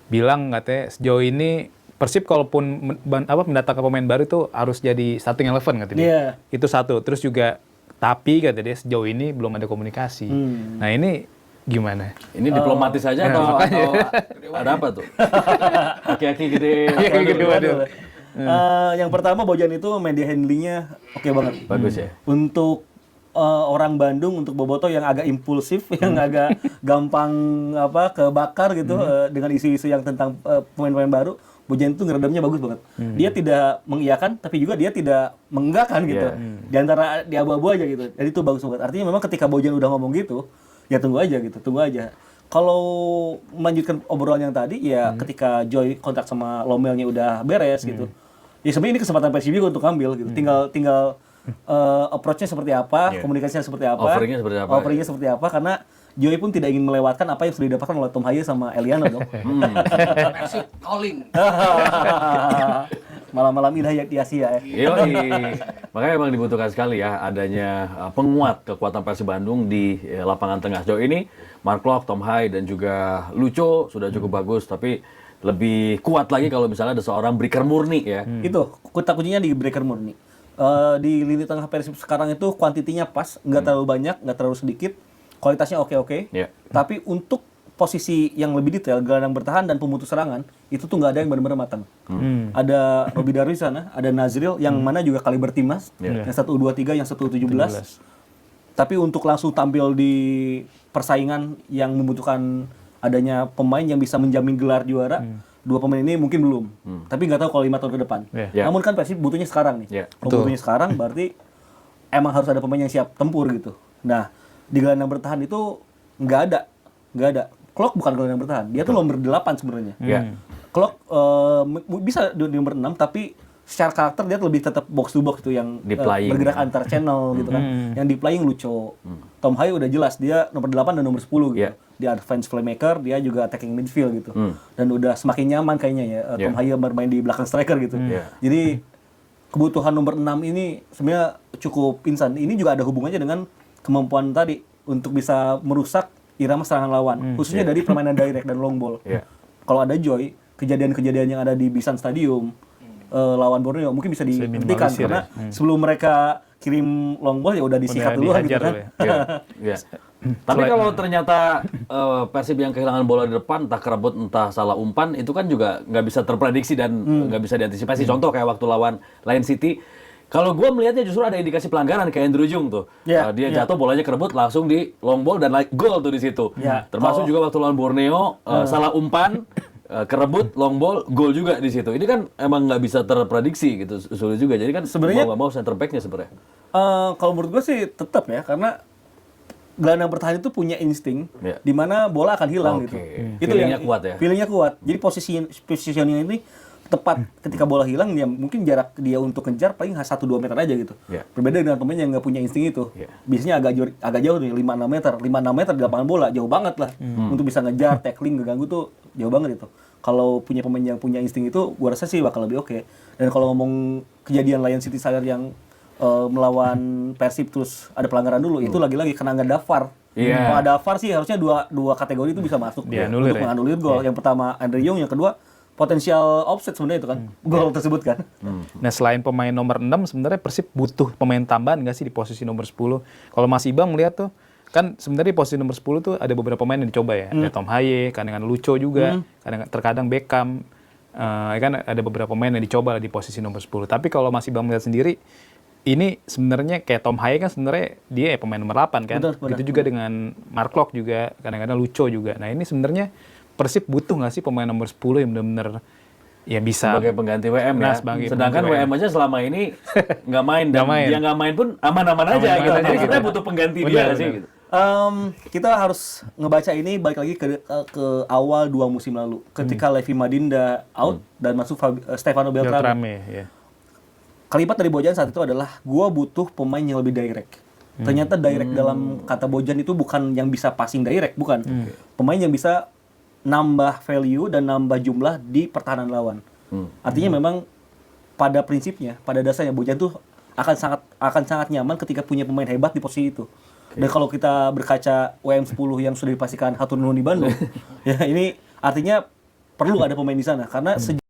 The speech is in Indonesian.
bilang katanya sejauh ini Persib kalaupun mendatangkan pemain baru itu harus jadi starting 11 katanya dia. Itu satu. Terus juga tapi kata dia sejauh ini belum ada komunikasi. Nah ini gimana? Ini diplomatis aja atau ada apa tuh? Aki-aki gede. Yang pertama Bojan itu media handlingnya oke banget. Bagus ya. Untuk orang Bandung, untuk Boboto yang agak impulsif, yang agak gampang kebakar gitu dengan isu-isu yang tentang pemain-pemain baru, Bojan itu ngeredamnya bagus banget. Dia tidak mengiyakan, tapi juga dia tidak menggakkan gitu. Di antara di abu-abu aja gitu. Jadi itu bagus banget. Artinya memang ketika Bojan udah ngomong gitu, ya tunggu aja gitu, tunggu aja. Kalau melanjutkan obrolan yang tadi, ya ketika Joy kontrak sama Lomelnya udah beres gitu, ya sebenarnya ini kesempatan Persib juga untuk ambil gitu. Tinggal approach-nya seperti apa, komunikasinya seperti apa, offeringnya seperti apa, karena Joy pun tidak ingin melewatkan apa yang sudah didapatkan oleh Tom Haye sama Eliano dong. Persib calling. Malam-malam indah di Asia ya. Yoi. Makanya memang dibutuhkan sekali ya adanya penguat kekuatan Persib Bandung di lapangan tengah. Sejauh ini Mark Klok, Tom Haye dan juga Lucho sudah cukup bagus, tapi lebih kuat lagi kalau misalnya ada seorang breaker murni ya. Itu kata kuncinya di breaker murni. Di lini tengah Persib sekarang itu kuantitinya pas, nggak terlalu banyak, nggak terlalu sedikit, kualitasnya oke. Tapi untuk posisi yang lebih detail, gelandang bertahan dan pemutus serangan, itu tuh nggak ada yang benar-benar matang. Ada Robi Darwi sana, ada Nazril, yang mana juga kaliber timnas, yang satu U23, yang satu U17. Tapi untuk langsung tampil di persaingan yang membutuhkan adanya pemain yang bisa menjamin gelar juara, dua pemain ini mungkin belum. Tapi nggak tahu kalau 5 tahun ke depan. Namun kan Persib butuhnya sekarang nih. Kalau butuhnya sekarang berarti emang harus ada pemain yang siap tempur gitu. Nah, di gelandang bertahan itu nggak ada. Klok bukan gelandang bertahan, dia tuh nomor 8 sebenarnya. Klok bisa di nomor 6, tapi secara karakter dia lebih tetap box to box itu yang bergerak antar channel gitu kan. Yang di playing Lucho. Tom Haye udah jelas dia nomor 8 dan nomor 10 gitu. Dia advance playmaker, dia juga attacking midfield gitu. Dan udah semakin nyaman kayaknya ya Tom Haye bermain di belakang striker gitu. Jadi kebutuhan nomor 6 ini sebenarnya cukup insan. Ini juga ada hubungannya dengan kemampuan tadi untuk bisa merusak irama serangan lawan, khususnya dari permainan direct dan long ball. Kalau ada Joy, kejadian-kejadian yang ada di Bisan Stadium lawan Borneo mungkin bisa dihentikan karena sebelum mereka kirim long ball ya udah disikat dulu gitu kan. Tapi kalau ternyata Persib yang kehilangan bola di depan, entah kerebut, entah salah umpan, itu kan juga nggak bisa terprediksi dan nggak bisa diantisipasi. Contoh kayak waktu lawan Lion City, kalau gue melihatnya justru ada indikasi pelanggaran kayak Andrew Jung tuh. Dia jatuh, bolanya kerebut, langsung di long ball dan gol tuh di situ. Termasuk juga waktu lawan Borneo, salah umpan, kerebut, long ball, gol juga di situ. Ini kan emang nggak bisa terprediksi gitu, sulit juga. Jadi kan sebenarnya mau nggak mau center back-nya sebenarnya. Kalau menurut gue sih tetap ya, karena gelandang bertahan itu punya insting di mana bola akan hilang gitu. Itu feelingnya kuat ya. Feelingnya kuat. Jadi positioning ini tepat ketika bola hilang, dia mungkin jarak dia untuk ngejar paling 1-2 meter aja gitu. Berbeda dengan pemain yang nggak punya insting itu. Biasanya agak jauh nih, 5-6 meter. 5-6 meter di lapangan bola jauh banget lah. Untuk bisa ngejar, tackling, ngeganggu tuh jauh banget itu. Kalau punya pemain yang punya insting itu, gua rasa sih bakal lebih oke. Dan kalau ngomong kejadian Lion City Sailor yang melawan Persib terus ada pelanggaran dulu, itu lagi-lagi kena nggak ada VAR. Kalau ada VAR sih harusnya dua kategori itu bisa masuk untuk menganulir gol. Yang pertama Andre Jong, yang kedua potensial offset sebenarnya itu kan, gol tersebut kan. Nah selain pemain nomor 6, sebenarnya Persib butuh pemain tambahan nggak sih di posisi nomor 10? Kalau Mas Ibang melihat tuh, kan sebenarnya di posisi nomor 10 tuh ada beberapa pemain yang dicoba ya. Ada Tom Haye, kadang-kadang Lucho juga, terkadang Beckham. Kan ada beberapa pemain yang dicoba di posisi nomor 10. Tapi kalau Mas Ibang melihat sendiri, ini sebenarnya kayak Tom Haye kan sebenarnya dia pemain nomor 8 kan. Begitu juga dengan Mark Klok juga, kadang-kadang Lucho juga. Nah ini sebenarnya Persib butuh nggak sih pemain nomor 10 yang benar-benar ya bisa sebagai pengganti WM ya. Sedangkan WM aja selama ini nggak main dan dia nggak main pun aman-aman aja gitu. Jadi kita butuh pengganti dia sih gitu. Kita harus ngebaca ini balik lagi ke awal 2 musim lalu ketika Levi Madinda out dan masuk Stefano Beltrame. Kalimat dari Bojan saat itu adalah gua butuh pemain yang lebih direct. Ternyata direct dalam kata Bojan itu bukan yang bisa passing direct, bukan. Pemain yang bisa nambah value dan nambah jumlah di pertahanan lawan. Artinya memang pada prinsipnya, pada dasarnya Bojan tuh akan sangat nyaman ketika punya pemain hebat di posisi itu. Dan kalau kita berkaca WM10 yang sudah dipastikan hatur nuhun di Bandung, ya ini artinya perlu ada pemain di sana karena